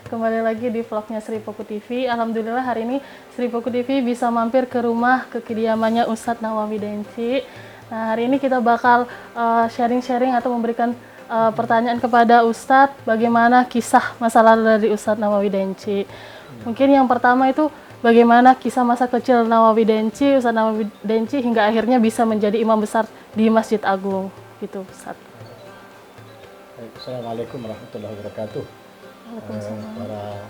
kembali lagi di vlognya Sri Poku TV. Alhamdulillah hari ini Sri Poku TV bisa mampir ke rumah ke kediamannya Ustadz Nawawi Denci. Nah, hari ini kita bakal sharing-sharing atau memberikan pertanyaan kepada Ustadz bagaimana kisah masa lalu dari Ustadz Nawawi Denci. Mungkin yang pertama itu bagaimana kisah masa kecil Nawawi Denci, Ustadz Nawawi Denci hingga akhirnya bisa menjadi imam besar di Masjid Agung gitu, Ustadz. Assalamualaikum warahmatullahi wabarakatuh. Para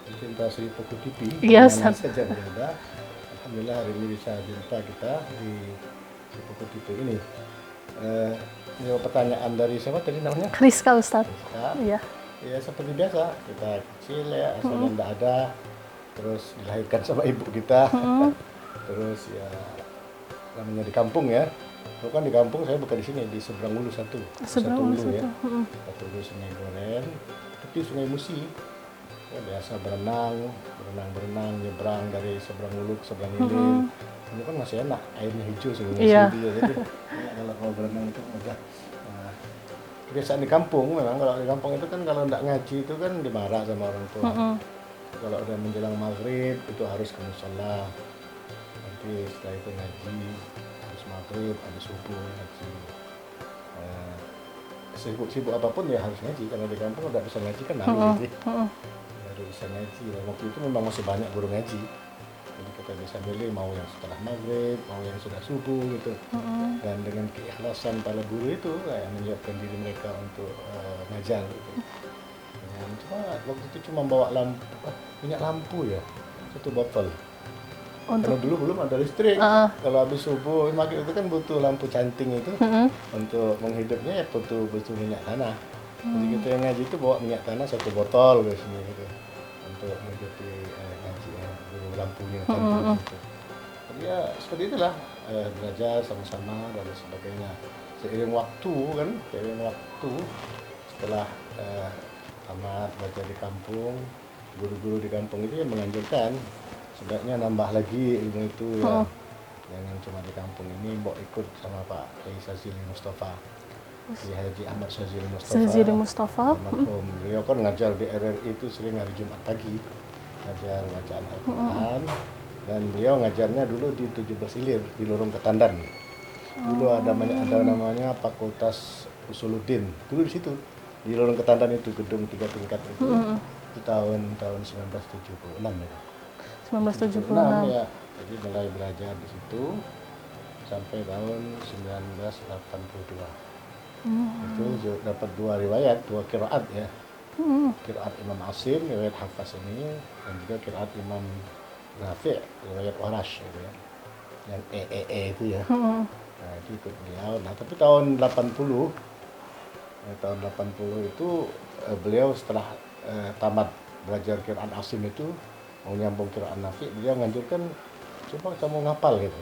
pecinta Sri Poku TV, Iya, mana saja berada. Alhamdulillah hari ini bisa jumpa kita di Sri Poku TV ini. Ini pertanyaan dari siapa tadi namanya? Rizka, Ustadz. Rizka. Iya. Ya seperti biasa, kita kecil ya, asalnya tidak ada, terus dilahirkan sama ibu kita, terus ya namanya di kampung ya. Kalau kan di kampung saya bukan di sini, di seberang Ulu satu Ulu ya, satu Ulu Sungai Goren, tapi Sungai Musi. Ya, biasa berenang, nyebrang dari seberang Ulu ke seberang Ilir. Ini kan masih enak, airnya hijau sebenarnya. Iya. Jadi kalau mau berenang itu mudah. Nah, kebiasaan di kampung memang kalau di kampung itu kan kalau tidak ngaji itu kan dimarah sama orang tua. Kalau udah menjelang maghrib itu harus ke musola. Nanti setelah itu ngaji. Maghrib, habis subuh ngaji. Sibuk apapun ya harus ngaji, karena di kampung udah bisa ngaji kan gitu. Baru bisa ngaji. Waktu itu memang masih banyak guru ngaji. Jadi kita bisa milih mau yang setelah maghrib, mau yang sudah subuh gitu. Dan dengan keikhlasan para guru itu kayak menyiapkan diri mereka untuk ngajar gitu. Dan waktu itu cuma bawa minyak lampu ya, satu botol. Karena dulu belum ada listrik. Kalau habis subuh maghrib itu kan butuh lampu canting itu untuk menghidupnya ya butuh minyak tanah. Jadi kita yang ngaji itu bawa minyak tanah satu botol ke sini gitu untuk menghidupi ngaji lampunya canting gitu. Jadi ya seperti itulah belajar sama-sama dan sebagainya. Seiring waktu setelah tamat belajar di kampung, guru-guru di kampung itu yang menganjurkan sebaiknya nambah lagi ilmu itu ya. Jangan cuma di kampung ini, mbok ikut sama Pak Kiai Sazili Mustafa, Kiai Haji Ahmad Sazili Mustafa. Beliau kan ngajar di RRI itu sering hari Jumat pagi, ngajar bacaan Al-Quran. Dan beliau ngajarnya dulu di 17 Ilir, di Lorong Ketandan. Dulu ada namanya Fakultas Usuluddin, dulu di situ, di Lorong Ketandan itu, gedung 3 tingkat itu, itu tahun 1976 ya. 1976 ya, jadi mulai belajar di situ sampai tahun 1982. Itu dapat 2 riwayat, 2 qiraat ya. Qiraat Imam Asim, riwayat Hafaz ini, dan juga qiraat Imam Nafi', riwayat Warash gitu ya. Yang itu ya. Nah, itu ikut beliau. Nah, tapi tahun 80 itu beliau setelah tamat belajar qiraat Asim itu mau nyambung Qur'an Nafi, dia menganjurkan coba kamu ngapal gitu.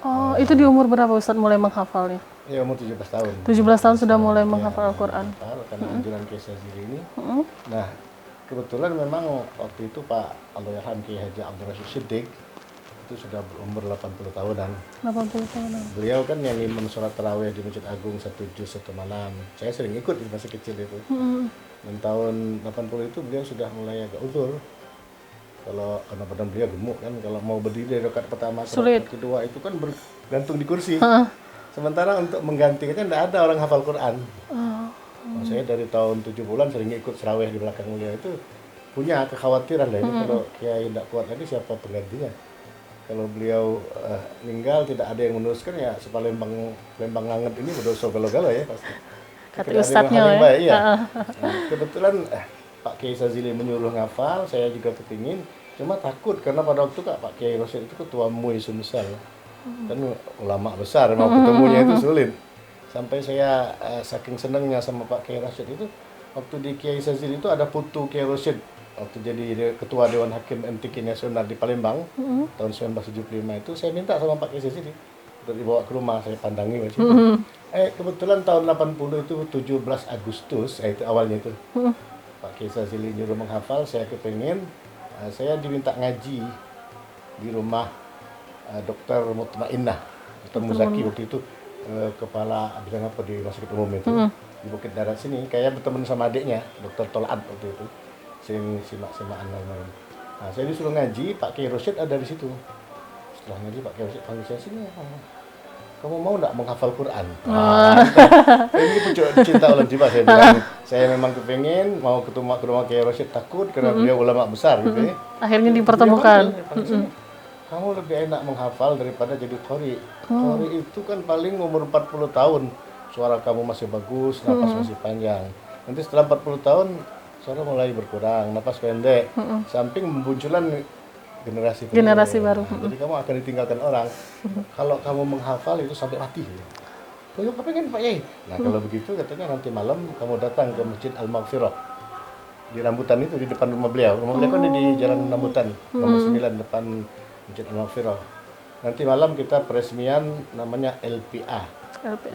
Oh, itu di umur berapa Ustadz mulai menghafalnya? Ya umur 17 tahun. 17 tahun sudah mulai menghafal Al-Quran. Karena anjuran Kiai Sazili ini. Nah, kebetulan memang waktu itu Pak Allahyarham Kiai Haji Abdul Rashid Shiddiq itu sudah berumur 80 tahunan. 80 tahunan. Beliau kan yang imam sholat tarawih di Masjid Agung 1 juz 1 malam. Saya sering ikut di masa kecil itu. Dan tahun 80 itu beliau sudah mulai agak uzur. Karena badan beliau gemuk kan, kalau mau berdiri dari rakaat pertama ke rakaat kedua itu kan bergantung di kursi. Sementara untuk menggantikannya tidak ada orang hafal Quran. Saya dari tahun 70-an sering ikut serawih di belakang beliau itu punya kekhawatiran lah ini kalau Kiai tidak kuat lagi siapa penggantinya. Kalau beliau meninggal tidak ada yang meneruskan ya Palembang Langet ini berdosa galau-galau ya pasti. Kata Ustadznya ya. Iya. Nah, kebetulan Pak Kiai Sazili menyuruh ngafal, saya juga kepingin, cuma takut karena pada waktu Pak Kiai Rosyid itu ketua MUI Sumsel, dan ulama besar, mau ketemunya itu sulit. Sampai saya saking senangnya sama Pak Kiai Rosyid itu, waktu di Kiai Sazili itu ada putu Kiai Rosyid, waktu jadi ketua Dewan Hakim MTQ Nasional di Palembang, tahun 1975 itu, saya minta sama Pak Kiai Sazili untuk dibawa ke rumah, saya pandangi waktu itu. Kebetulan tahun 80 itu 17 Agustus, itu awalnya itu. Pak Kiai Sazili nyuruh menghafal, saya kepengen, saya diminta ngaji di rumah Dokter Mutmainnah, Dokter Muzaki waktu itu kepala bidang apa di Rumah Sakit Umum itu di Bukit Darat sini, kayak berteman sama adiknya Dokter Tolaat waktu itu. sering simak-simakan malam. Nah, saya disuruh ngaji, Pak Kiai Rosyid ada di situ. Setelah ngaji Pak Kiai Rosyid panggil saya sini, kamu mau nggak menghafal Quran? Ini pucuk cinta ulang jiwa saya bilang. Saya memang kepingin mau ke rumah Kiai Rosyid, takut karena beliau ulama besar gitu ya. Akhirnya dipertemukan. Kamu lebih enak menghafal daripada jadi qori. Qori itu kan paling umur 40 tahun. Suara kamu masih bagus, napas masih panjang. Nanti setelah 40 tahun, suara mulai berkurang, napas pendek. Samping munculan generasi baru. Jadi kamu akan ditinggalkan orang. Kalau kamu menghafal itu sampai mati. Beliau kepengen Pak Yai. Nah kalau begitu katanya nanti malam kamu datang ke Masjid Al-Maghfirah. Di Rambutan itu, di depan rumah beliau. Rumah beliau kan di Jalan Rambutan, nomor 9 depan Masjid Al-Maghfirah. Nanti malam kita peresmian namanya LPA,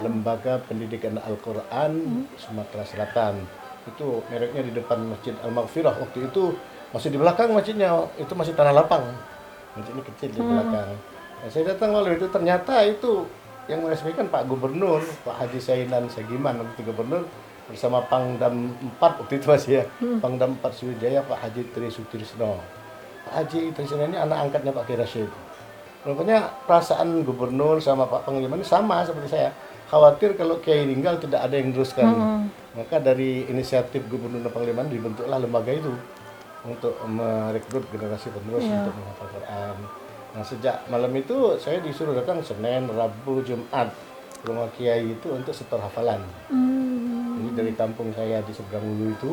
Lembaga Pendidikan Al-Quran Sumatera Selatan. Itu mereknya di depan Masjid Al-Maghfirah. Waktu itu masih di belakang masjidnya, itu masih tanah lapang. Masjid ini kecil di belakang. Nah, saya datang lalu itu ternyata itu yang meresmikan Pak Gubernur, Pak Haji Sainan Sagiman, waktu gubernur bersama Pangdam 4 waktu itu masih ya. Pangdam 4 Sriwijaya Pak Haji Tri Sutrisno. Pak Haji Trisno ini anak angkatnya Pak Kiai Rashid. Rupanya perasaan gubernur sama Pak Panglima ini sama seperti saya. Khawatir kalau Kiai meninggal tidak ada yang teruskan. Maka dari inisiatif gubernur dan Panglima dibentuklah lembaga itu untuk merekrut generasi penerus untuk menghafal Quran. Nah sejak malam itu saya disuruh datang Senin, Rabu, Jumat ke rumah Kiai itu untuk setor hafalan. Jadi dari kampung saya di seberang Hulu itu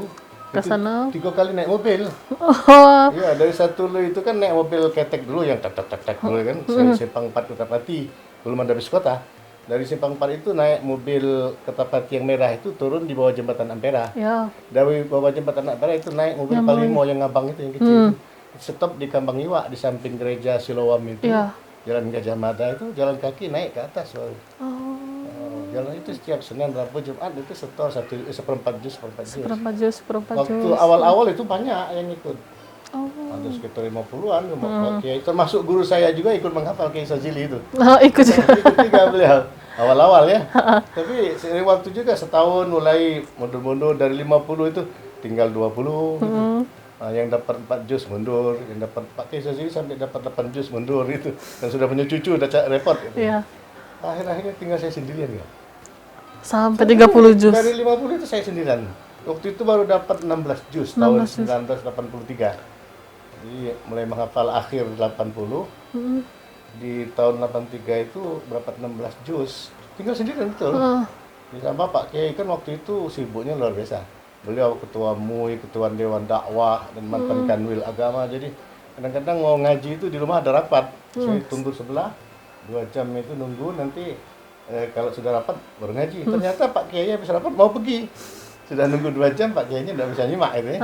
ke sana 3 kali naik mobil. Iya, dari Satulu itu kan naik mobil ketek dulu yang tak dulu kan, Simpang 4 Kertapati, belum ada bis kota. Dari Simpang 4 itu naik mobil Kertapati yang merah itu turun di bawah jembatan Ampera. Ya. Dari bawah jembatan Ampera itu naik mobil Palimo yang ngabang itu yang kecil. Stop di Kambang Iwa di samping gereja Silowam itu. Jalan Gajah Mada itu jalan kaki naik ke atas. Jalan itu setiap Senin, Rabu, Jumat itu setor 1/4 juz. Waktu awal-awal itu banyak yang ikut. Ada sekitar 50-an, Kiai termasuk guru saya juga ikut menghafal Kiai Sajili itu. Ikut juga beliau awal-awal ya. Tapi seiring waktu juga setahun mulai mundur-mundur dari 50 itu tinggal 20. Nah, yang dapat 4 juz mundur, yang dapat Pak Kiai Sajili sampai dapat 8 juz mundur itu. Dan sudah punya cucu udah repot gitu. Iya. Akhir-akhirnya tinggal saya sendirian ya. Sampai 30 juz. Dari 50 itu saya sendirian. Waktu itu baru dapat 16 juz tahun 1983. Jadi mulai menghafal akhir 80. Di tahun 83 itu berapa 16 juz. Tinggal sendirian betul. Sama Pak Kiai kan waktu itu sibuknya luar biasa. Beliau ketua MUI, ketua Dewan Dakwah dan mantan kanwil agama. Jadi kadang-kadang mau ngaji itu di rumah ada rapat. Saya tunggu sebelah 2 jam itu nunggu nanti kalau sudah rapat baru ngaji. Ternyata Pak Kiai habis rapat mau pergi. Sudah nunggu 2 jam Pak Kiainya udah bisa nyimak itu ya.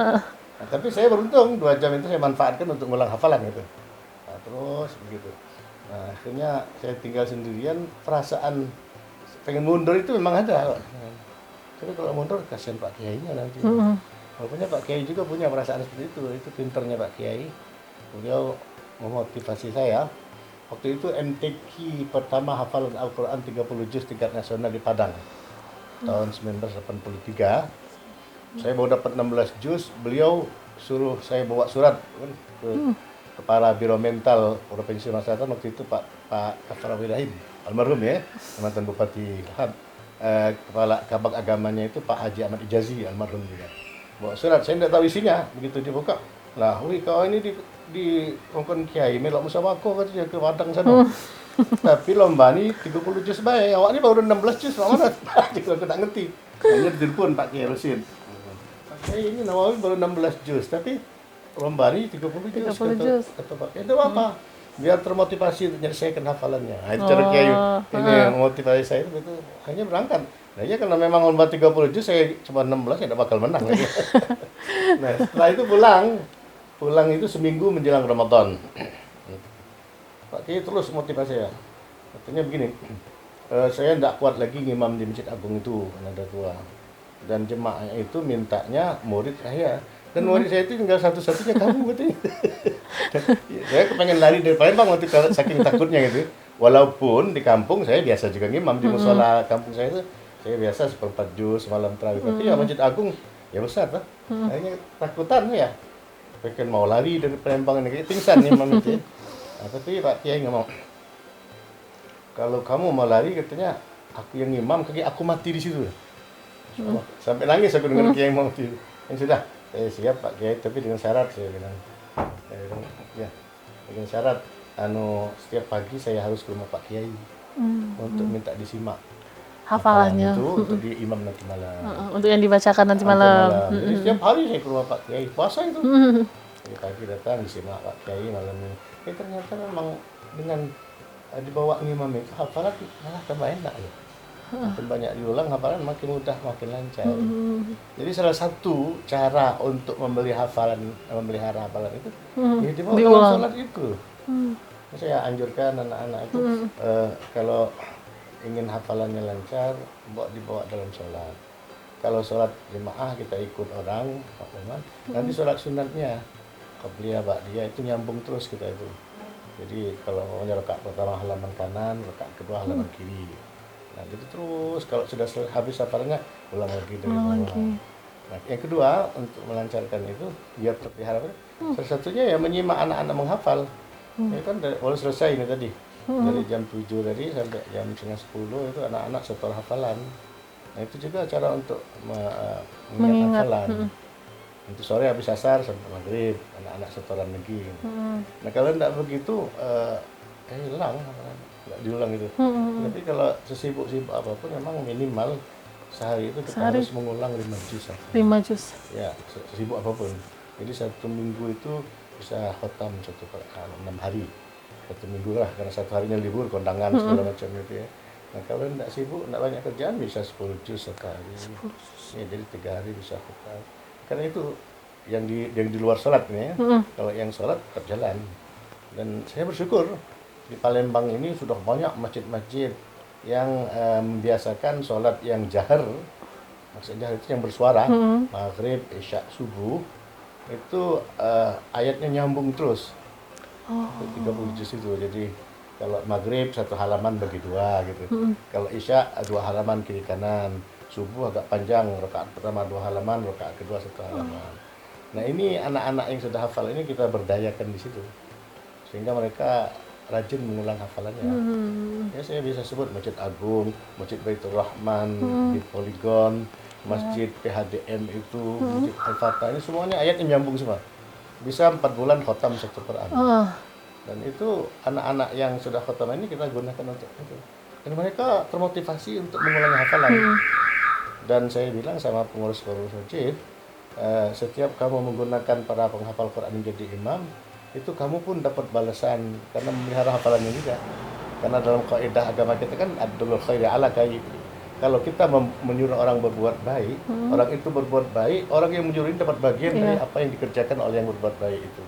Nah, tapi saya beruntung 2 jam itu saya manfaatkan untuk ngulang hafalan gitu. Nah, terus begitu. Nah, akhirnya saya tinggal sendirian, perasaan pengen mundur itu memang ada. Tapi kalau mundur kasihan Pak Kiainya nanti. Walaupun Pak Kiai juga punya perasaan seperti itu pinternya Pak Kiai. Beliau memotivasi saya. Waktu itu MTQ pertama hafalan Al-Quran 30 juz tingkat nasional di Padang. Tahun 1983. Saya baru dapat 16 juz, beliau suruh saya bawa surat kan, ke Kepala Biro Mental Provinsi Sumatera Selatan waktu itu Pak Kafar Wirahim, almarhum ya, mantan Bupati Lahad. Kepala Kabak Agamanya itu Pak Haji Ahmad Ijazi, almarhum juga. Bawa surat, saya tidak tahu isinya, begitu dibuka. Lah, wih kau ini di kongkon Kiai, melok musawako katanya ke Padang sana. Tapi lomba ni 30 juz baik, awak ni baru 16 juz, mana? Kalau aku tak ngerti. Hanya ditelepon Pak Kiai Rosyid. Pak Kiai ini Nawawi baru 16 juz, tapi lomba ni 30 juz. Kata Pak Kiai, itu apa? Biar termotivasi untuk menyelesaikan hafalannya. Nah, itu cara Kiai ini yang memotivasi saya itu hanya berangkat. Nah, ya karena memang lomba 30 juz saya cuma 16 ya tidak bakal menang. Nah, setelah itu pulang itu seminggu menjelang Ramadan. Pak Kiai terus motivasi saya. Katanya begini, saya tidak kuat lagi ngimam di Masjid Agung itu, karena ada tua. Dan jemaah itu mintanya murid saya. Dan murid saya itu tinggal satu-satunya kamu katanya. Saya kepengen lari dari Palembang waktu saking takutnya gitu. Walaupun di kampung saya biasa juga ngimam di musola kampung saya itu. Saya biasa 1/4 juz malam tarawih. Tapi ya Masjid Agung ya besar tuh. Akhirnya takutan ya. Pengen mau lari dari Palembang ini kayak pingsan nih Imam itu. Nah, tapi Pak Kiai ngomong, kalau kamu mau lari katanya aku yang imam, kaki aku mati di situ. Sampai nangis aku dengar Kiai mau mati. Yang sudah, saya siap Pak Kiai, tapi dengan syarat saya bilang. Saya bilang, ya, dengan syarat setiap pagi saya harus ke rumah Pak Kiai untuk minta disimak Hafalannya. itu untuk di imam nanti malam. Untuk yang dibacakan nanti Nanti malam. Jadi setiap hari saya ke rumah Pak Kiai, puasa itu. Jadi pagi datang disimak Pak Kiai malam ini. Ternyata memang dengan dibawa imam itu hafalan malah tambah enak ya. Makin banyak diulang hafalan makin mudah, makin lancar. Jadi salah satu cara untuk memelihara hafalan itu ya dibawa dalam sholat itu. Saya anjurkan anak-anak itu kalau ingin hafalannya lancar, dibawa dalam sholat. Kalau sholat jemaah kita ikut orang, Pak Umar, nanti sholat sunatnya qabliyah ba'diyah itu nyambung terus kita itu. Jadi kalau maunya rakaat pertama halaman kanan, rakaat kedua halaman kiri. Nah, gitu terus kalau sudah habis hafalannya ulang lagi dari bawah. Nah, yang kedua untuk melancarkan itu biar terpelihara, salah satunya ya menyimak anak-anak menghafal. Ya kan kalau selesai ini tadi dari jam 7 tadi sampai jam setengah 10 itu anak-anak setor hafalan. Nah, itu juga cara untuk mengingat hafalan. Nanti sore habis asar sampai maghrib anak-anak setoran lagi. Nah kalau tidak begitu hilang, nggak diulang itu. Tapi kalau sesibuk-sibuk apapun memang minimal sehari itu kita harus mengulang 5 juz. 5 juz. Ya, sesibuk apapun. Jadi satu minggu itu bisa khatam satu Quran 6 hari. Satu minggu lah, karena satu harinya libur, kondangan segala macam itu ya. Nah kalau tidak sibuk, tidak banyak kerjaan bisa 10 juz satu hari. Ya, jadi 3 hari bisa khatam. Karena itu yang di luar sholat nih ya. Kalau yang sholat tetap jalan. Dan saya bersyukur di Palembang ini sudah banyak masjid-masjid yang membiasakan sholat yang jahar. Maksudnya itu yang bersuara, maghrib, isya, subuh itu ayatnya nyambung terus. 30 juz itu. Jadi kalau maghrib satu halaman bagi dua gitu. Kalau isya 2 halaman kiri kanan. Subuh agak panjang, rakaat pertama 2 halaman, rakaat kedua 1 halaman. Nah ini anak-anak yang sudah hafal ini kita berdayakan di situ, sehingga mereka rajin mengulang hafalannya. Ya saya bisa sebut Masjid Agung, Masjid Baitur Rahman, di Poligon, Masjid PHDM itu, Masjid Al-Fatah, ini semuanya ayatnya nyambung semua. Bisa 4 bulan khatam satu Quran. Dan itu anak-anak yang sudah khatam ini kita gunakan untuk itu. Dan mereka termotivasi untuk mengulangi hafalan. Dan saya bilang sama pengurus-pengurus masjid, setiap kamu menggunakan para penghafal Quran menjadi imam, itu kamu pun dapat balasan karena memelihara hafalannya juga. Karena dalam kaidah agama kita kan adlul khairi ala kai. Kalau kita menyuruh orang berbuat baik, orang itu berbuat baik, orang yang menyuruh ini dapat bagian dari apa yang dikerjakan oleh yang berbuat baik itu.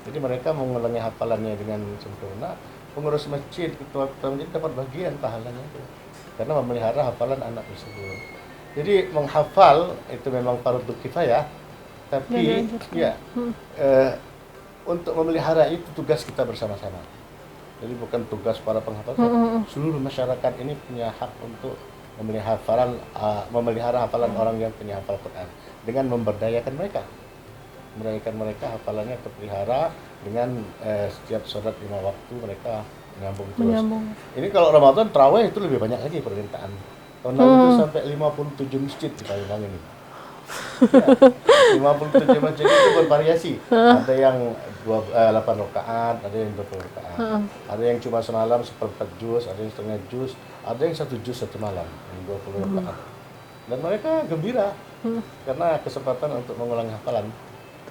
Jadi mereka mengulangi hafalannya dengan sempurna. Pengurus masjid, ketua-ketua masjid dapat bagian pahalanya itu. Karena memelihara hafalan anak tersebut. Jadi menghafal itu memang fardu kifayah, tapi untuk memelihara itu tugas kita bersama-sama. Jadi bukan tugas para penghafal, seluruh masyarakat ini punya hak untuk memelihara hafalan orang yang punya hafal Quran dengan memberdayakan mereka. Mereka hafalannya terpelihara dengan setiap sholat 5 waktu mereka menyambung terus. Ini kalau Ramadan tarawih itu lebih banyak lagi permintaan. Tahun lalu itu sampai 57 masjid di Palembang ini. Ya, 57 masjid itu bervariasi. Ada yang 8 rakaat, ada yang 20 rakaat. Ada yang cuma semalam seperempat juz, ada yang setengah juz, ada yang 1 juz satu malam, yang 20 rakaat. Dan mereka gembira karena kesempatan untuk mengulang hafalan.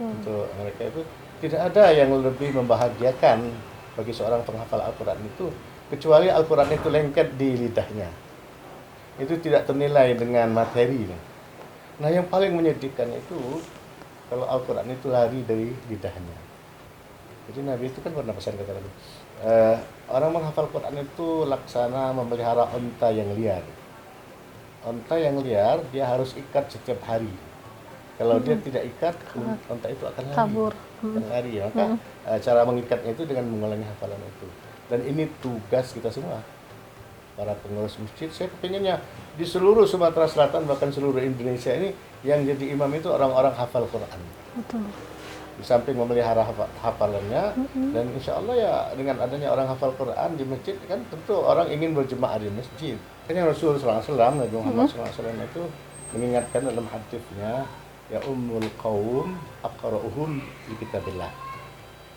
Untuk mereka itu tidak ada yang lebih membahagiakan bagi seorang penghafal Al-Quran itu kecuali Al-Quran itu lengket di lidahnya. Itu tidak ternilai dengan materi. Nah yang paling menyedihkan itu kalau Al-Quran itu lari dari lidahnya. Jadi Nabi itu kan pernah pesan kata Nabi, orang menghafal Quran itu laksana memelihara onta yang liar. Onta yang liar dia harus ikat setiap hari. Kalau dia tidak ikat, onta itu akan lari. Kabur. Akan lari. Maka cara mengikatnya itu dengan mengulangi hafalan itu. Dan ini tugas kita semua. Para pengurus masjid, saya pengennya di seluruh Sumatera Selatan bahkan seluruh Indonesia ini yang jadi imam itu orang-orang hafal Quran. Betul. Di samping memelihara hafalannya, dan insya Allah ya dengan adanya orang hafal Quran di masjid kan tentu orang ingin berjemaah di masjid. Kan yang Rasul SAW, Nabi Muhammad SAW itu mengingatkan dalam hadisnya, ya ummul qaum aqra'uhum di kitabillah.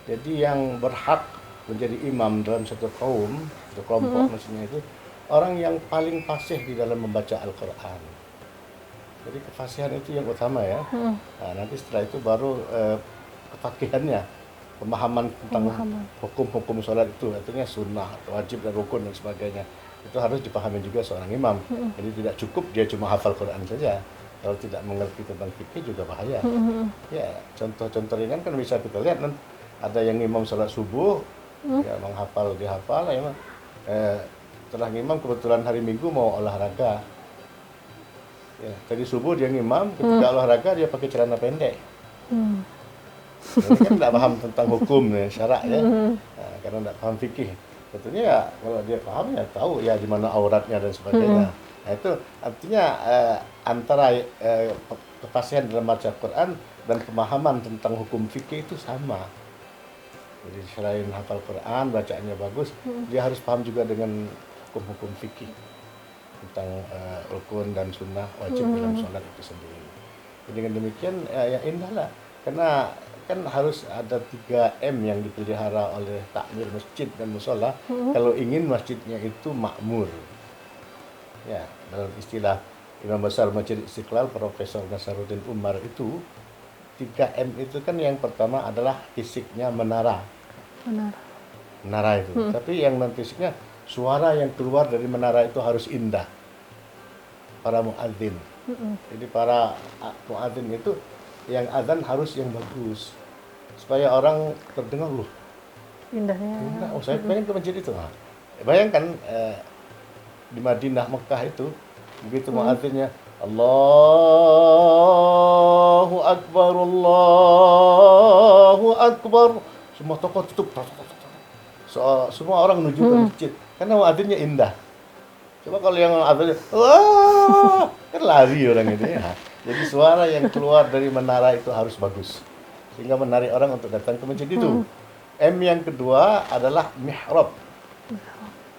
Jadi yang berhak menjadi imam dalam satu kaum, satu kelompok maksudnya itu orang yang paling fasih di dalam membaca Al-Quran. Jadi kefasihan itu yang utama ya. Nah, nanti setelah itu baru kefakihannya, pemahaman tentang hukum-hukum sholat itu, artinya sunnah, wajib dan rukun dan sebagainya. Itu harus dipahami juga seorang imam. Jadi tidak cukup dia cuma hafal Quran saja. Kalau tidak mengerti tentang fikih juga bahaya. Ya, contoh-contoh ringan kan bisa kita lihat, ada yang imam sholat subuh, ya menghafal, dihafal, ya setelah ngimam kebetulan hari Minggu mau olahraga. Ya, tadi subuh dia ngimam, ketika olahraga dia pakai celana pendek. Ini kan tidak paham tentang hukum ya, syarak ya, nah, karena tidak paham fikih. Tentunya ya kalau dia paham ya tahu ya di mana auratnya dan sebagainya. Nah itu artinya antara kefasihan dalam baca Quran dan pemahaman tentang hukum fikih itu sama. Jadi selain hafal Quran, bacaannya bagus, dia harus paham juga dengan hukum-hukum fikih tentang rukun dan sunnah wajib dalam sholat itu sendiri. Jadi dengan demikian ya indahlah, karena kan harus ada 3M yang dipelihara oleh takmir masjid dan musola kalau ingin masjidnya itu makmur. Ya, dalam istilah Imam Besar Masjid Istiqlal Profesor Nasaruddin Umar itu 3M itu kan yang pertama adalah fisiknya menara. Menara itu. Tapi yang non fisiknya suara yang keluar dari menara itu harus indah. Para muadzin. Jadi para muadzin itu yang azan harus yang bagus supaya orang terdengar loh Indahnya. indah. Oh saya pengen ke masjid itu. Nah, bayangkan di Madinah, Mekah itu begitu muadzinnya Allahu Akbar, semua toko tutup, semua orang menuju ke masjid karena muadzinnya indah. Coba kalau yang adzinnya wah, kan lari orang itu ya. Jadi suara yang keluar dari menara itu harus bagus sehingga menarik orang untuk datang ke masjid itu. M yang kedua adalah mihrab.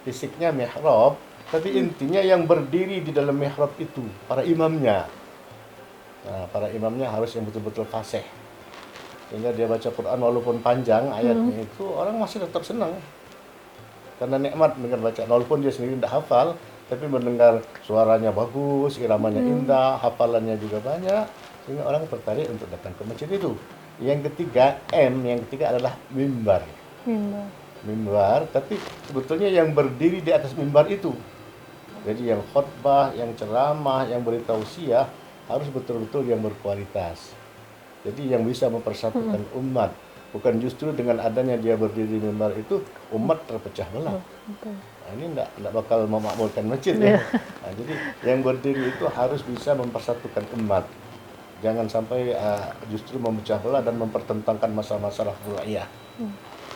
Fisiknya mihrab, tapi intinya yang berdiri di dalam mihrab itu para imamnya. Nah, para imamnya harus yang betul-betul fasih. Sehingga dia baca Quran walaupun panjang ayatnya itu orang masih tetap senang. Karena nikmat mendengar bacaan walaupun dia sendiri tidak hafal, tapi mendengar suaranya bagus, iramanya indah, hafalannya juga banyak, sehingga orang tertarik untuk datang ke masjid itu. Yang ketiga, yang ketiga adalah mimbar. Mimbar, tapi sebetulnya yang berdiri di atas mimbar itu. Jadi yang khutbah, yang ceramah, yang beri tausiah harus betul-betul yang berkualitas. Jadi yang bisa mempersatukan umat. Bukan justru dengan adanya dia berdiri di mimbar itu umat terpecah belah. Nah, ini enggak bakal memakmurkan masjid ya. Nah, jadi yang berdiri itu harus bisa mempersatukan umat. Jangan sampai justru memecah belah dan mempertentangkan masalah-masalah fur'iyah.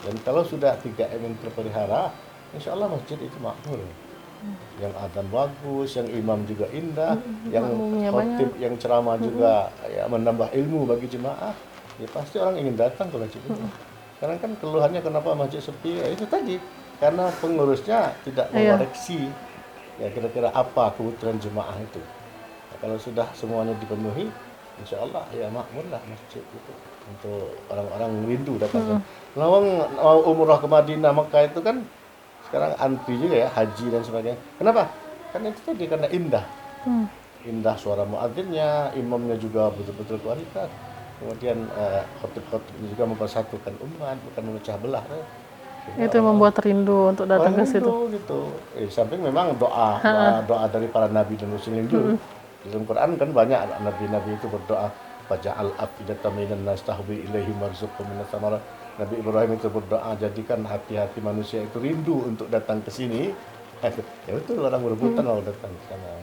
Dan kalau sudah 3M yang terpelihara, insya Allah masjid itu makmur. Yang adzan bagus, yang imam juga indah, yang khotib, yang ceramah juga ya menambah ilmu bagi jemaah. Ya pasti orang ingin datang ke masjid itu. Karena kan keluhannya kenapa masjid sepi, ya itu tadi. Karena pengurusnya tidak mengoreksi ya kira-kira apa kebutuhan jemaah itu. Nah, kalau sudah semuanya dipenuhi, insya Allah ya makmurlah masjid itu untuk orang-orang rindu datang. Lawang umrah ke Madinah, Mekah itu kan sekarang antri juga ya, haji dan sebagainya. Kenapa? Karena itu tadi, karena indah. Indah suara muadzinnya, imamnya juga betul-betul kualitas. Kemudian khotib-khotibnya juga mempersatukan umat, bukan memecah belah. Itu yang membuat rindu untuk datang ke situ. Gitu. Samping memang doa dari para nabi dan muslimin juga. Di dalam Quran kan banyak nabi-nabi itu berdoa, faja'al afidatan minan nas tahwi ilaihim warzuqhum minas samarat. Nabi Ibrahim itu berdoa, jadikan hati-hati manusia itu rindu untuk datang ke sini. Ya betul, orang berebutan mau datang ke sana.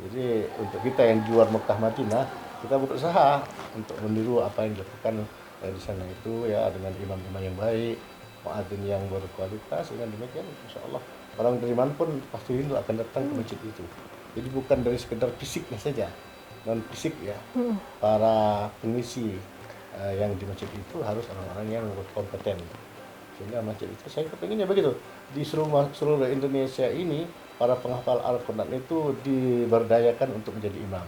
Jadi untuk kita yang di luar Mekah Madinah, kita berusaha untuk meniru apa yang dilakukan di sana itu ya, dengan imam-imam yang baik, muadzin yang berkualitas. Dengan demikian insya Allah orang dari mana pun pasti rindu akan datang ke masjid itu. Jadi bukan dari sekedar fisiknya saja, non fisik ya, para pengisi yang di masjid itu harus orang-orang yang berkompeten. Sehingga masjid itu saya kepinginnya begitu, di seluruh Indonesia ini para penghafal Al-Quran itu diberdayakan untuk menjadi imam.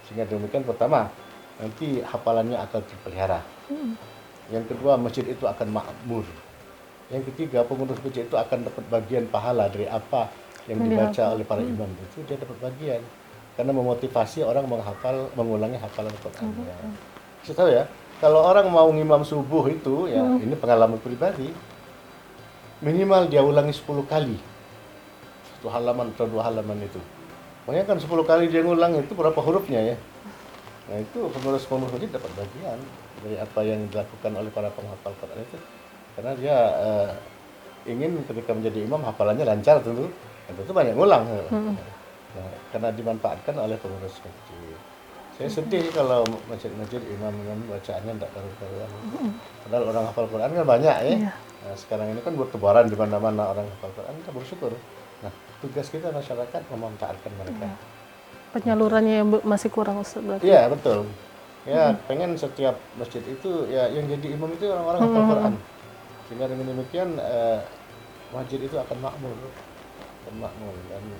Sehingga demikian, pertama nanti hafalannya akan terpelihara. Yang kedua, masjid itu akan makmur. Yang ketiga, pengurus masjid itu akan dapat bagian pahala dari apa yang dibaca oleh para imam itu, dia dapat bagian. Karena memotivasi orang mengulangi hafalan Al-Quran. Saya tahu ya, kalau orang mau ngimam subuh itu, ya ini pengalaman pribadi, minimal dia ulangi 10 kali. Satu halaman atau 2 halaman itu. Makanya kan 10 kali dia ngulang itu berapa hurufnya ya. Nah itu pengurus-pengurus masjid dapat bagian dari apa yang dilakukan oleh para penghafal Quran itu. Karena dia ingin ketika menjadi imam hafalannya lancar tentu. Dan tentu banyak ngulang. Nah, karena dimanfaatkan oleh pengurus masjid. Saya sedih kalau masjid-masjid imam-imam bacaannya tidak karu-karuan. Padahal orang hafal Quran kan banyak ya. Nah, sekarang ini kan bertebaran di mana-mana orang hafal Quran, kita bersyukur. Nah, tugas kita masyarakat memanfaatkan mereka. Penyalurannya yang masih kurang, Ustaz, berarti. Iya, betul. Ya, pengen setiap masjid itu ya yang jadi imam itu orang-orang hafal Quran. Sehingga dengan demikian masjid itu akan makmur. Dan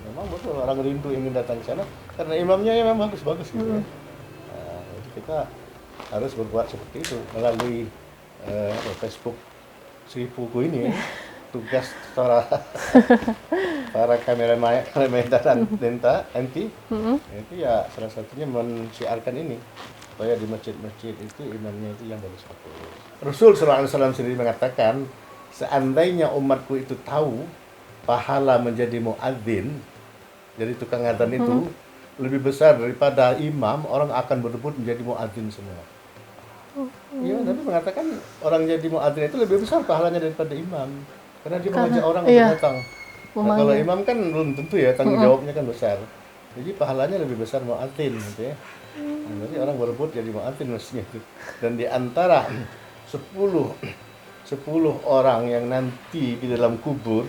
memang betul orang rindu ingin datang ke sana karena imamnya ya memang bagus-bagus gitu ya. Nah, jadi kita harus berbuat seperti itu melalui Facebook Sri Puku ini ya. Tugas para kameramen dan anti itu ya salah satunya mensiarkan ini supaya di masjid-masjid itu imamnya itu yang bagus-bagus. Rasul sallallahu alaihi wasallam sendiri mengatakan, seandainya umatku itu tahu pahala menjadi muadzin, jadi tukang adzan itu lebih besar daripada imam, orang akan berebut menjadi muadzin semua. Iya, Nabi mengatakan orang jadi muadzin itu lebih besar pahalanya daripada imam, karena dia mengajak orang untuk datang. Nah, kalau imam kan belum tentu ya, tanggung jawabnya kan besar. Jadi pahalanya lebih besar muadzin gitu ya. Nah, jadi orang berebut jadi muadzin mestinya itu. Dan di antara 10 orang yang nanti di dalam kubur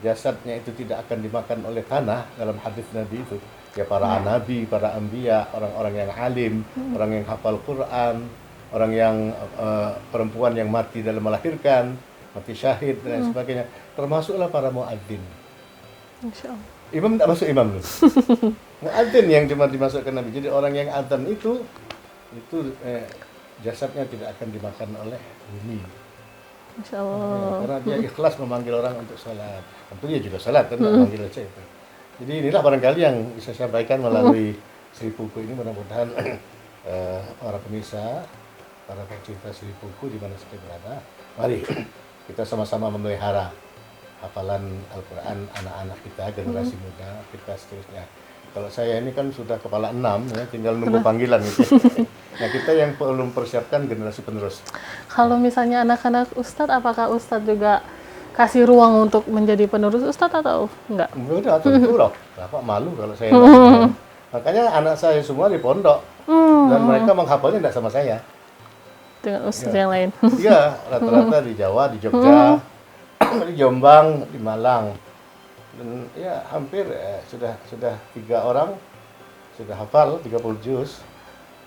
jasadnya itu tidak akan dimakan oleh tanah dalam hadis Nabi itu, ya para nabi, para anbiya, orang-orang yang alim, orang yang hafal Quran, orang yang perempuan yang mati dalam melahirkan, mati syahid dan sebagainya, termasuklah para muadzin. Insyaallah. Imam tidak masuk imam loh. Muadzin yang cuma dimasukkan Nabi. Jadi orang yang adzan itu jasadnya tidak akan dimakan oleh bumi. Insyaallah. Karena dia ikhlas memanggil orang untuk salat. Tentu dia juga salat kan, memanggil aja itu. Jadi inilah barangkali yang bisa saya sampaikan melalui Sri Puku ini. Mudah-mudahan para pemirsa, para pecinta Sri Puku di mana saja berada, mari kita sama-sama memelihara hafalan Al-Quran anak-anak kita, generasi muda kita seterusnya. Kalau saya ini kan sudah kepala 6 ya, tinggal nunggu panggilan gitu. Nah, kita yang belum persiapkan generasi penerus. Kalau misalnya anak-anak Ustadz, apakah Ustadz juga kasih ruang untuk menjadi penerus Ustadz atau enggak? Udah, tentu loh. Bapak malu kalau saya enggak. Makanya anak saya semua di pondok. Dan mereka menghafalnya enggak sama saya. Dengan Ustadz yang lain. Iya, rata-rata di Jawa, di Jogja, di Jombang, di Malang. Dan ya hampir sudah 3 orang sudah hafal 30 juz.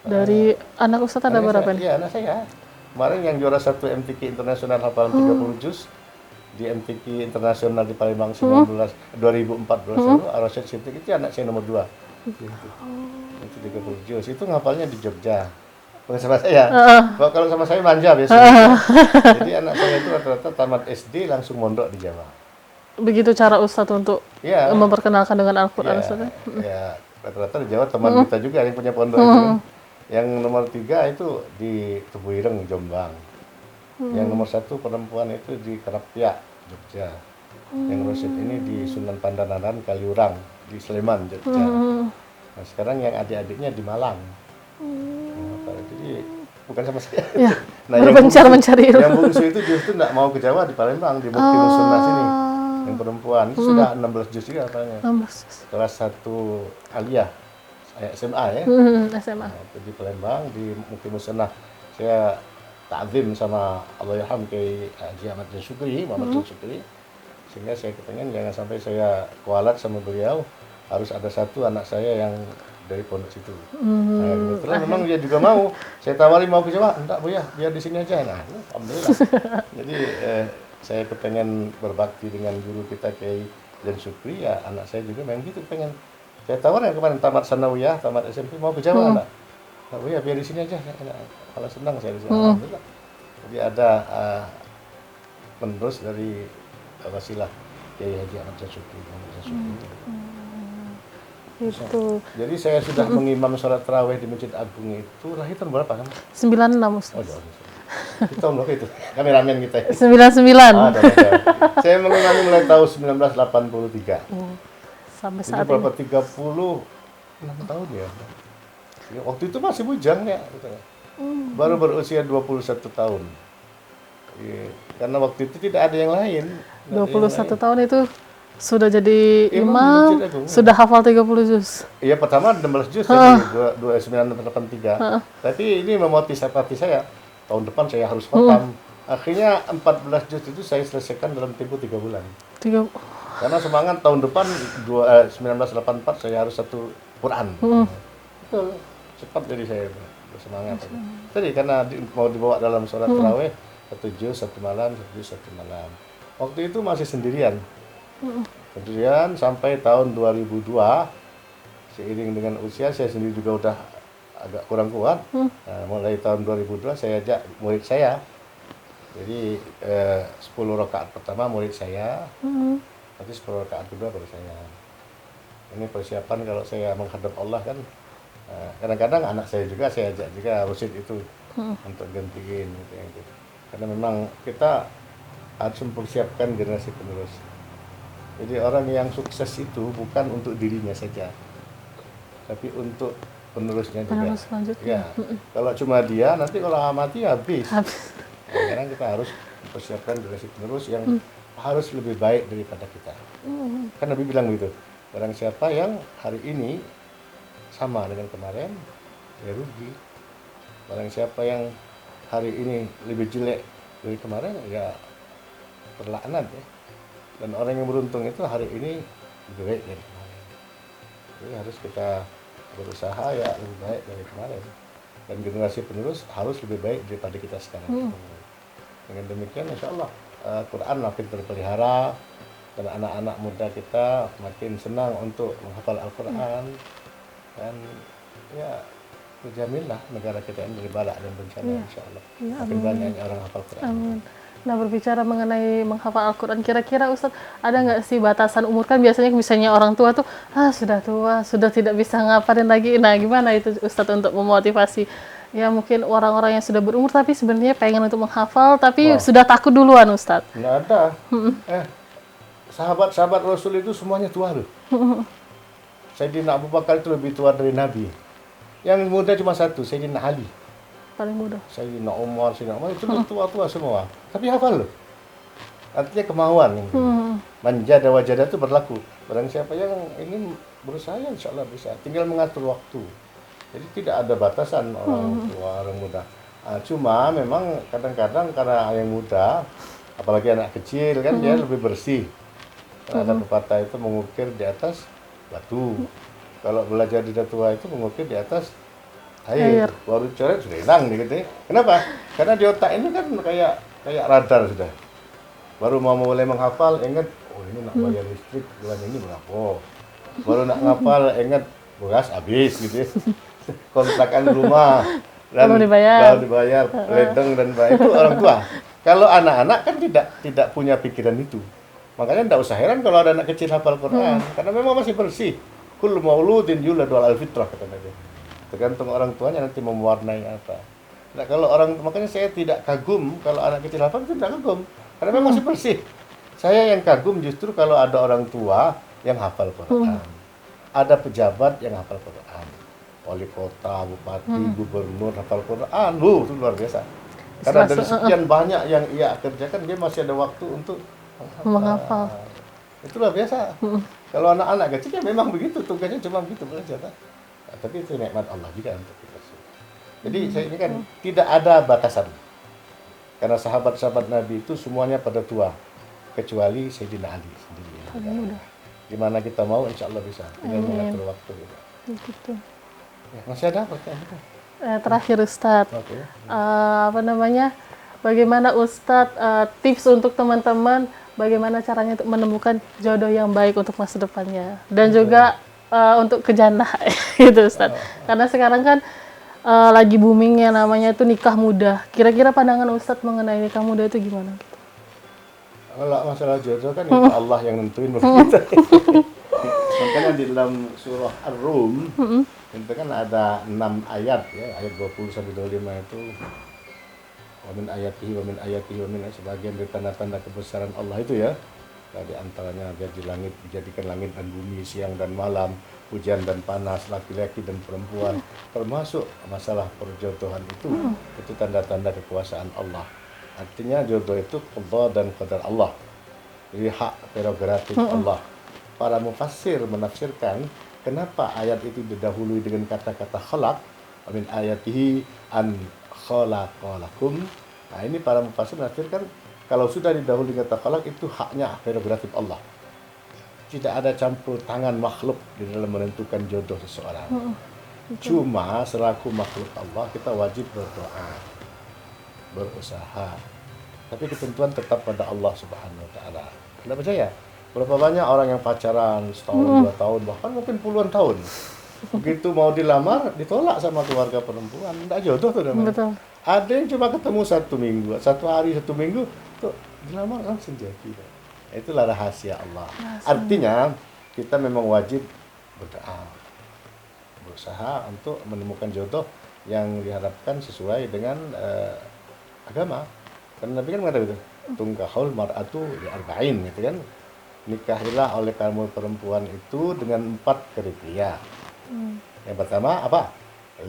Dari anak Ustadz ada berapa nih? Iya, anak saya. Kemarin yang juara 1 MTQ Internasional hafalan 30 juz di MTQ Internasional di Palembang 2014 lalu, Ar-Rasyid Siddiq itu anak saya nomor 2. Itu 30 juz. Itu ngapalnya di Jogja. Bukan sama saya. Kalau sama saya manja biasanya. Jadi anak saya itu rata-rata tamat SD langsung mondok di Jawa. Begitu cara Ustadz untuk memperkenalkan dengan Al-Quran, Ustadz? Ya, rata-rata di Jawa teman kita juga yang punya pondok itu kan. Yang nomor 3 itu di Tebuireng, Jombang. Yang nomor 1 perempuan itu di Kerapia, Jogja. Yang Rosid ini di Sunan Pandanaran, Kaliurang, di Sleman, Jogja. Nah, sekarang yang adik-adiknya di Malang. Nah, jadi bukan sama saya. Ya, nah, berpencar mencari ilmu. Yang bungsu itu justru tidak mau ke Jawa, di Palembang, di Mukti Musunnah sini. Yang perempuan itu sudah 16 juz juga katanya. 16. Kelas 1 aliyah, SMA ya. SMA. Nah, itu di Palembang, di Mukti Musunnah. Saya ta'zim sama Allahyarham Kiai Haji Ahmad Syukri, Muhammad Syukri. Sehingga saya kepengen jangan sampai saya kualat sama beliau, harus ada satu anak saya yang dari pondok situ. Nah, kebetulan memang dia juga mau. Saya tawari mau ke Jawa, enggak Bu ya, biar di sini aja. Nah, alhamdulillah. Jadi saya kepengen berbakti dengan guru kita Kiai dan Syukri, ya anak saya juga memang gitu pengen. Saya tawarin kemarin tamat sanawiyah, tamat SMP mau ke Jawa anak. Nah, Bu ya biar di sini aja. Kalau senang saya di sini. Alhamdulillah. Jadi ada penerus dari wasilah Kiai Haji Ahmad Syukri. Itu Jadi saya sudah mengimam sholat tarawih di Masjid Agung itu lahir tahun berapa kan? 96 Oh, Ustaz. jauh. Itu tahun berapa itu? Kameramen kita. 99. Saya mengimami mulai tahun 1983. Sampai Ini saat berapa? ini. 36 tahun ya. Ya, waktu itu masih bujang ya. Gitu. Baru berusia 21 tahun. Ya, karena waktu itu tidak ada yang lain. 21 tahun itu sudah jadi Imam di imam, Masjid Agung, sudah hafal 30 juz. Iya, pertama 16 juz tadi, 1983. Tapi ini memotivasi saya, tahun depan saya harus khatam. Akhirnya 14 juz itu saya selesaikan dalam tempo 3 bulan. Karena semangat tahun depan 1984 saya harus satu Quran. Betul, cepat jadi saya bersemangat. Tadi karena mau dibawa dalam sholat tarawih, 1 juz 1 malam, 1 juz 1 malam. Waktu itu masih sendirian. Kemudian sampai tahun 2002, seiring dengan usia saya sendiri juga udah agak kurang kuat. Nah, mulai tahun 2002 saya ajak murid saya. Jadi 10 rakaat pertama murid saya, nanti 10 rakaat kedua baru saya. Ini persiapan kalau saya menghadap Allah kan. Kadang-kadang anak saya juga saya ajak juga rusid itu untuk gantiin gitu. Karena memang kita harus mempersiapkan generasi penerus. Jadi orang yang sukses itu bukan untuk dirinya saja, tapi untuk penerusnya juga. Penerus selanjutnya. Ya, kalau cuma dia, nanti kalau mati habis. Sekarang kita harus mempersiapkan generasi penerus yang harus lebih baik daripada kita. Kan Nabi bilang begitu, barang siapa yang hari ini sama dengan kemarin, ya rugi. Barang siapa yang hari ini lebih jelek dari kemarin, ya terlaknat ya. Dan orang yang beruntung itu hari ini lebih baik dari kemarin. Jadi harus kita berusaha ya lebih baik dari kemarin. Dan generasi penerus harus lebih baik daripada kita sekarang. Dengan demikian insya Allah Quran makin terpelihara dan anak-anak muda kita makin senang untuk menghafal Al-Quran. Dan ya terjaminlah negara kita ini dari balak dan bencana insya Allah. Makin banyak orang hafal Quran. Amin. Nah, berbicara mengenai menghafal Al-Quran, kira-kira Ustadz ada nggak sih batasan umur? Kan biasanya misalnya orang tua tuh, sudah tua, sudah tidak bisa ngapalin lagi. Nah, gimana itu Ustadz untuk memotivasi? Ya mungkin orang-orang yang sudah berumur tapi sebenarnya pengen untuk menghafal, tapi sudah takut duluan Ustadz. Nggak ada. Sahabat-sahabat Rasul itu semuanya tua loh. Sayyidina Abu Bakar itu lebih tua dari Nabi. Yang muda cuma satu, Sayyidina Ali. Paling mudah. Sayyidina Umar itu tua-tua semua. Tapi hafal loh. Artinya kemauan. Manjada wajada itu berlaku. Barang siapa yang ingin berusaha, insya Allah bisa. Tinggal mengatur waktu. Jadi tidak ada batasan orang tua, orang muda. Cuma memang kadang-kadang karena yang muda, apalagi anak kecil kan dia lebih bersih. Ada pepatah itu mengukir di atas batu. Kalau belajar di tua itu mengukir di atas air. Baru coret sudah hilang gitu. Kenapa? Karena di otak ini kan kayak radar sudah. Baru mau mulai menghafal ingat, oh ini nak bayar listrik bulan ini berapa. Baru nak ngapal ingat beras habis gitu. Kontrakan rumah dan belum dibayar, ledeng dan baik itu orang tua. Kalau anak-anak kan tidak punya pikiran itu. Makanya tidak usah heran kalau ada anak kecil hafal Quran karena memang masih bersih. Kullu mauludin yuladu alal fitrah kata Nabi. Tergantung orang tuanya nanti mewarnai apa. Nah, kalau makanya saya tidak kagum kalau anak kecil hafal, itu tidak kagum karena memang masih bersih. Saya yang kagum justru kalau ada orang tua yang hafal Quran. Ada pejabat yang hafal Quran. Wali kota, bupati, gubernur hafal Quran. Itu luar biasa. Karena dari sekian banyak yang ia kerjakan dia masih ada waktu untuk menghafal. Itu luar biasa. Kalau anak-anak kecil ya memang begitu, tugasnya cuma begitu belajar. Tapi itu nikmat Allah juga untuk kita semua. Jadi saya ini kan tidak ada batasan. Karena sahabat-sahabat Nabi itu semuanya pada tua. Kecuali Sayyidina Ali sendiri. Di mana kita mau insya Allah bisa. Tinggal mengatur waktu. Gitu. Ya, masih ada pertanyaan? Terakhir Ustadz, Oke. bagaimana Ustadz tips untuk teman-teman bagaimana caranya untuk menemukan jodoh yang baik untuk masa depannya dan juga untuk ke jannah gitu Ustadz. Karena sekarang kan lagi booming yang namanya itu nikah muda. Kira-kira pandangan Ustadz mengenai nikah muda itu gimana? Kalau masalah jodoh kan itu Allah yang nentuin bukan kita. Makanya di dalam surah Ar-Rum itu kan ada 6 ayat ya, ayat 20 sampai 25 itu wa min ayatihi wa min sebagian dari tanda-tanda kebesaran Allah itu ya. Nah, di antaranya dia di langit, dijadikan langit dan bumi, siang dan malam, hujan dan panas, laki-laki dan perempuan, termasuk masalah perjodohan itu tanda-tanda kekuasaan Allah. Artinya jodoh itu qada dan qadar Allah. Jadi hak prerogatif Allah. Para mufassir menafsirkan kenapa ayat itu didahului dengan kata-kata khalaq, min ayatihi an khalaqalakum. Nah, ini para mufassir menafsirkan kalau sudah didahului kata khalaq itu haknya prerogatif Allah. Tidak ada campur tangan makhluk di dalam menentukan jodoh seseorang. Cuma selaku makhluk Allah kita wajib berdoa, berusaha. Tapi ketentuan tetap pada Allah Subhanahu wa taala. Anda percaya? Berapa banyak orang yang pacaran setahun, 2 tahun, bahkan mungkin puluhan tahun. Begitu mau dilamar, ditolak sama keluarga perempuan. Tidak jodoh tuh namanya. Betul. Ada yang cuma ketemu 1 minggu, 1 hari, 1 minggu, tuh dilamar langsung jadi. Itulah rahasia Allah. Artinya kita memang wajib berdoa, berusaha untuk menemukan jodoh yang diharapkan sesuai dengan agama. Karena Nabi kan mengatakan itu, tungkahul mar'atu li arba'in, gitu kan. Nikahilah oleh kamu perempuan itu dengan 4 kriteria. Yang pertama apa?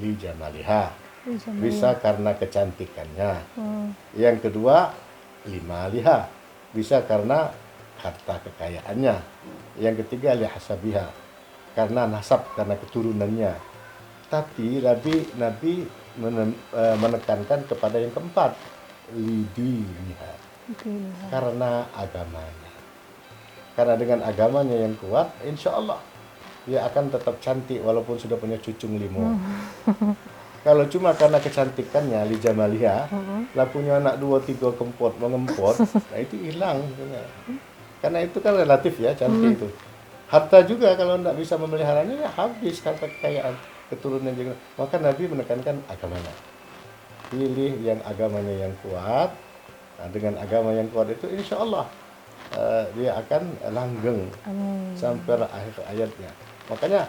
Li jamaliha. Bisa karena kecantikannya. Yang kedua, limaliha. Bisa karena harta kekayaannya. Yang ketiga, li hasabiha. Karena nasab, karena keturunannya. Tapi Nabi menekankan kepada yang keempat, lidiniha. Karena agamanya. Karena dengan agamanya yang kuat, insya Allah dia akan tetap cantik walaupun sudah punya cucung 5. Kalau cuma karena kecantikannya, li jamaliha, lah punya anak 2, 3 kempot, mengempot, nah itu hilang. Karena itu kan relatif ya, cantik itu. Harta juga kalau tidak bisa memeliharanya, ya habis harta kekayaan, keturunan juga. Maka Nabi menekankan agamanya. Pilih yang agamanya yang kuat. Nah, dengan agama yang kuat itu insya Allah dia akan langgeng sampai akhir ayatnya. Makanya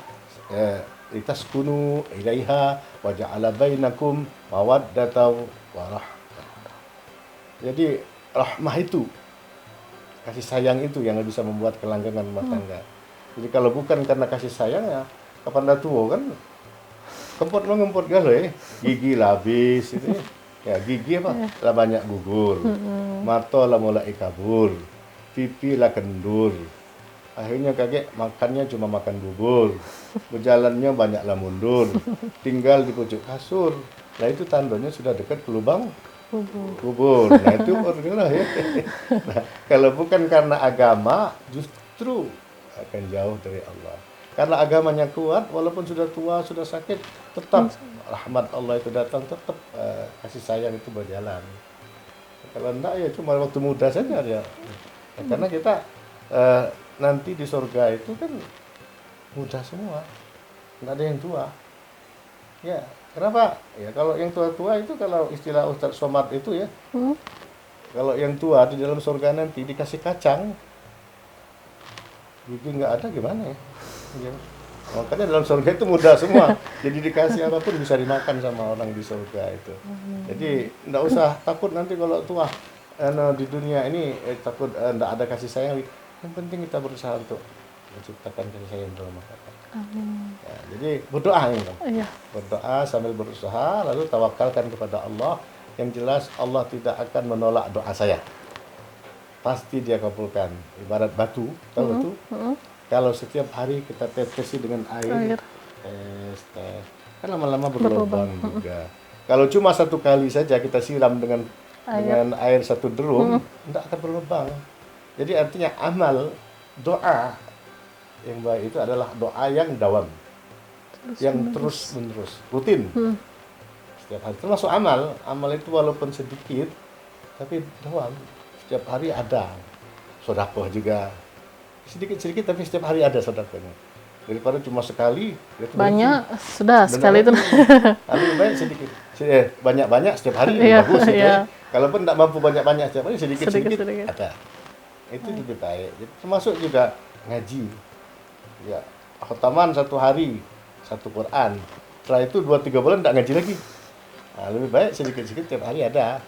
litaskunu ilaiha wa ja'ala bainakum mawaddatan wa rahmah. Jadi rahmah itu, kasih sayang itu yang bisa membuat kelanggengan rumah tangga. Jadi kalau bukan karena kasih sayang ya kapan dah tua kan kempot mengempot galau gigi lah habis itu ya gigi apa lah banyak gugur, mata lah mulai kabur, pipi lah kendur, akhirnya kakek makannya cuma makan bubur, berjalannya banyaklah mundur, tinggal di pojok kasur. Nah itu tandanya sudah dekat ke lubang kubur. Nah itu lah ya. Nah, kalau bukan karena agama justru akan jauh dari Allah. Karena agamanya kuat, walaupun sudah tua, sudah sakit, tetap rahmat Allah itu datang, tetap kasih sayang itu berjalan. Kalau enggak ya cuma waktu muda saja dia. Ya, karena kita nanti di surga itu kan muda semua, nggak ada yang tua. Ya, kenapa? Ya kalau yang tua-tua itu kalau istilah Ustadz Somad itu ya, kalau yang tua di dalam surga nanti dikasih kacang, gigi nggak ada gimana ya? Ya. Makanya dalam surga itu mudah semua. Jadi dikasih apapun bisa dimakan sama orang di surga itu. Jadi nggak usah takut nanti kalau tua di dunia ini takut nggak ada kasih sayang. Yang penting kita berusaha untuk menciptakan kasih sayang dalam masyarakat. Ya, jadi berdoa ini. Berdoa sambil berusaha lalu tawakalkan kepada Allah. Yang jelas Allah tidak akan menolak doa saya. Pasti dia kabulkan. Ibarat batu, tahu batu? Kalau setiap hari kita tetesi dengan air, tes, kan lama-lama berlubang juga. Kalau cuma 1 kali saja kita siram dengan air 1 drum, tidak akan berlubang. Jadi artinya amal, doa yang baik itu adalah doa yang dawam. yang terus menerus, rutin. Setiap hari, termasuk amal itu walaupun sedikit, tapi dawam. Setiap hari ada. Sedekah juga, sedikit-sedikit tapi setiap hari ada sedekahnya. Daripada cuma sekali, itu Banyak, sudah sekali itu. Lebih baik sedikit, banyak-banyak setiap hari, Iya, bagus gitu iya. ya. Kalaupun tidak mampu banyak-banyak setiap hari, sedikit-sedikit Sedikit-sedikit. ada. Itu lebih baik. Jadi, termasuk juga ngaji. Ya, khataman 1 hari, 1 Quran. Setelah itu 2-3 bulan tidak ngaji lagi. Nah, lebih baik sedikit-sedikit tiap hari ada.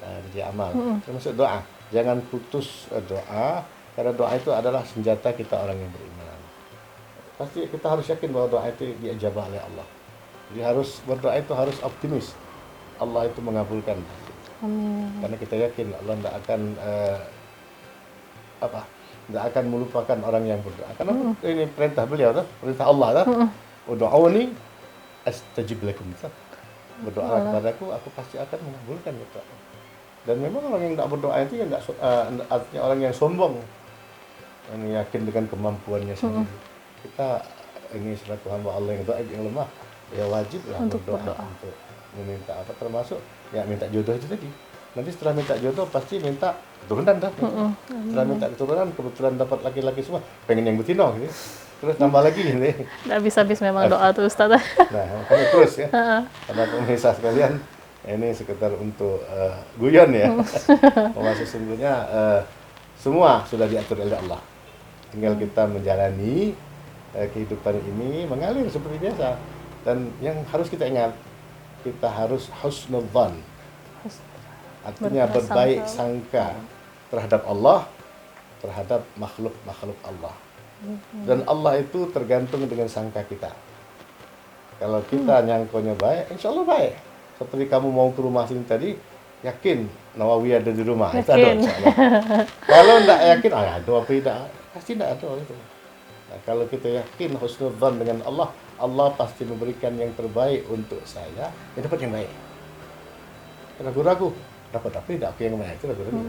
Nah, jadi amal. Termasuk doa. Jangan putus doa, karena doa itu adalah senjata kita orang yang beriman. Pasti kita harus yakin bahwa doa itu diijabah oleh Allah. Jadi harus berdoa itu harus optimis. Allah itu mengabulkan. Amin. Karena kita yakin Allah tidak akan tidak akan melupakan orang yang berdoa. Karena ini perintah beliau, perintah Allah. Ud'uni astajib lakum. Berdoa kepadaku, aku pasti akan mengabulkan doa. Dan memang orang yang tidak berdoa itu yang artinya orang yang sombong, yang yakin dengan kemampuannya sendiri. Kita ini selaku hamba Allah yang doa yang lemah, ya wajiblah Untuk berdoa untuk meminta apa, termasuk ya minta jodoh itu tadi. Nanti setelah minta jodoh pasti minta keturunan dah. Setelah minta keturunan kebetulan dapat laki-laki semua, pengen yang betina gitu. Terus tambah lagi gitu. Nggak habis-habis memang doa tuh Ustaz. Nah, makanya terus ya. Karena pemirsa sekalian, ini sekedar untuk guyon ya. Bahwa sesungguhnya semua sudah diatur oleh Allah. Tinggal kita menjalani kehidupan ini mengalir seperti biasa. Dan yang harus kita ingat, kita harus husnudzan. Artinya berbaik sangka terhadap Allah, terhadap makhluk-makhluk Allah. Dan Allah itu tergantung dengan sangka kita. Kalau kita nyangkonya baik, insya Allah baik. Seperti kamu mau ke rumah sini tadi, yakin Nawawi ada di rumah. Itu ada insya Allah. Kalau tidak yakin, ada apa tidak? Pasti tidak ada itu. Nah, kalau kita yakin husnudzan dengan Allah, Allah pasti memberikan yang terbaik untuk saya, ya dapat yang baik. Ragu-ragu, dapat apa tidak aku yang baik, itu ragu-ragu.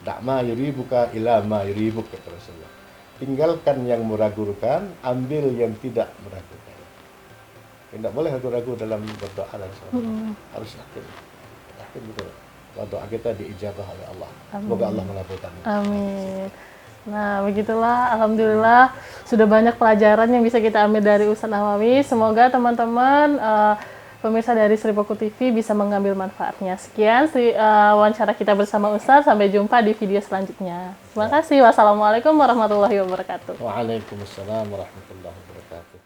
Da'ma yuribuka ila ma yuribuk, kata Rasulullah. Tinggalkan yang meragukan, ambil yang tidak meragukan. Tidak boleh ragu-ragu dalam berdoa dan sholat. Harus yakin betul bahwa doa kita diijabah oleh Allah. Semoga Allah mengabulkan. Amin. Nah, begitulah, alhamdulillah sudah banyak pelajaran yang bisa kita ambil dari Ustaz Nawawi. Semoga teman-teman pemirsa dari Sri Poku TV bisa mengambil manfaatnya. Sekian wawancara kita bersama Ustaz. Sampai jumpa di video selanjutnya. Terima kasih. Wassalamualaikum warahmatullahi wabarakatuh. Waalaikumsalam warahmatullahi wabarakatuh.